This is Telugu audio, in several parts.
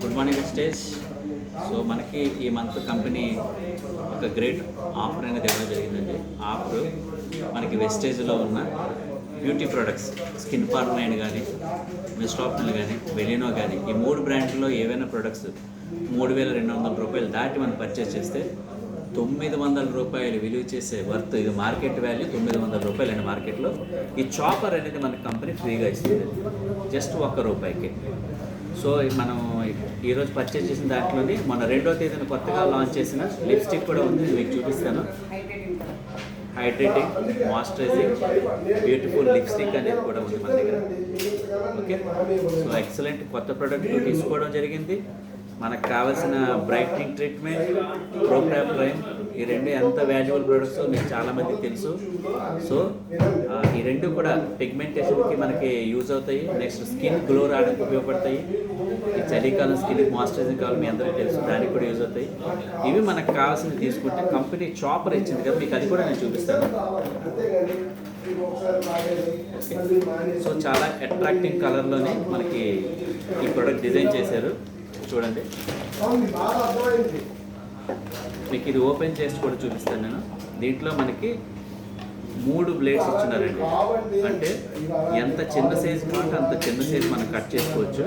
Good morning stage. సో మనకి ఈ మంత్ కంపెనీ ఒక గ్రేట్ ఆఫర్ అనేది ఇవ్వడం జరిగిందండి. ఆఫర్ మనకి వెస్టేజ్లో ఉన్న beauty products, skin form line కానీ, మిస్టాప్నల్ కానీ, వెలినో కానీ, ఈ 3 బ్రాండ్లో ఏవైనా ప్రొడక్ట్స్ 3,200 రూపాయలు దాటి మనం పర్చేస్ చేస్తే 900 రూపాయలు విలువ చేసే వర్త్, ఇది మార్కెట్ వాల్యూ 900 రూపాయలు అండి మార్కెట్లో. ఈ చాపర్ అనేది మన కంపెనీ ఫ్రీగా ఇస్తుంది జస్ట్ ₹1. సో మనం ఈరోజు పర్చేస్ చేసిన దాంట్లోని మన 2వ తేదీన కొత్తగా లాంచ్ చేసిన లిప్స్టిక్ కూడా ఉంది, మీకు చూపిస్తాను. హైడ్రేటింగ్ మాయిశ్చరైజింగ్ బ్యూటిఫుల్ లిప్స్టిక్ అనేది కూడా ఉంది మన దగ్గర. ఓకే, సో ఎక్సలెంట్ కొత్త ప్రోడక్ట్ తీసుకోవడం జరిగింది. మనకు కావాల్సిన బ్రైట్నింగ్ ట్రీట్మెంట్, ప్రోగ్రామ్ ప్రైమ్, ఈ 2 ఎంత వాల్యుబుల్ ప్రొడక్ట్స్ మీకు చాలామందికి తెలుసు. సో ఈ 2 కూడా పిగ్మెంటేషన్కి మనకి యూజ్ అవుతాయి. నెక్స్ట్ స్కిన్ గ్లో రావడానికి ఉపయోగపడతాయి. ఈ చలికాలం స్కిన్ మాయిశ్చరైజింగ్ కావాలి, మీ అందరికీ తెలుసు, దానికి కూడా యూజ్ అవుతాయి. ఇవి మనకు కావాల్సింది తీసుకుంటే కంపెనీ చాపర్ ఇచ్చింది కదా, మీకు అది కూడా నేను చూపిస్తాను. సో చాలా అట్రాక్టింగ్ కలర్లోనే మనకి ఈ ప్రోడక్ట్ డిజైన్ చేశారు, చూడండి. మీకు ఇది ఓపెన్ చేసి కూడా చూపిస్తాను నేను. దీంట్లో మనకి 3 బ్లేడ్స్ ఇచ్చినారండి. అంటే ఎంత చిన్న సైజు కావాలంటే అంత చిన్న సైజు మనం కట్ చేసుకోవచ్చు.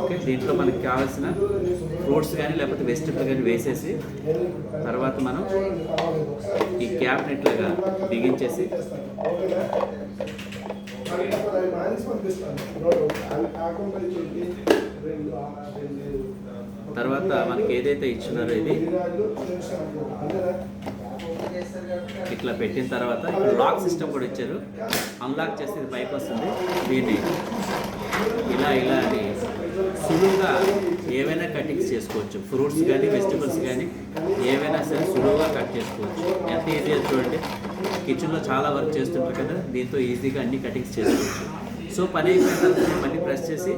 ఓకే, దీంట్లో మనకి కావాల్సిన ఫ్రూట్స్ కానీ లేకపోతే వెజిటబుల్ కానీ వేసేసి తర్వాత మనం ఈ క్యాప్ని ఇట్లాగా బిగించేసి తర్వాత మనకి ఏదైతే ఇచ్చినారో ఇది ఇట్లా పెట్టిన తర్వాత ఇప్పుడు లాక్ సిస్టమ్ కూడా ఇచ్చారు. అన్లాక్ చేస్తే ఇది పైకి వస్తుంది. దీన్ని ఇలా అని సులువుగా ఏవైనా కటింగ్స్ చేసుకోవచ్చు. ఫ్రూట్స్ కానీ వెజిటబుల్స్ కానీ ఏవైనా సరే సులువుగా కట్ చేసుకోవచ్చు. ఎంత ఈజీగా చూడండి, కిచెన్లో చాలా వర్క్ చేస్తుంటారు కదా, దీంతో ఈజీగా అన్ని కటింగ్స్ చేసుకోవచ్చు. సో పని అయిపోయిన తర్వాత మళ్ళీ ప్రెస్ చేసి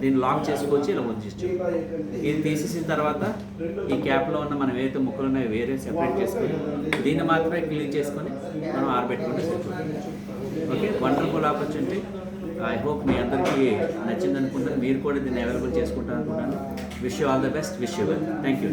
దీన్ని లాక్ చేసుకోవచ్చు, ఇలా ఉంచచ్చు. ఇది తీసేసిన తర్వాత ఈ క్యాప్లో ఉన్న మనం ఏదైతే ముక్కలు ఉన్నాయో వేరే సెపరేట్ చేసుకొని దీన్ని మాత్రమే క్లీన్ చేసుకొని మనం ఆరబెట్టుకుంటే సరిపోతుంది. Okay, wonderful opportunity. I hope మీ అందరికీ నచ్చింది అనుకుంటాను. మీరు కూడా దీన్ని అవైలబుల్ చేసుకుంటారు అనుకుంటాను. Wish you all the best. Wish you well. Thank you.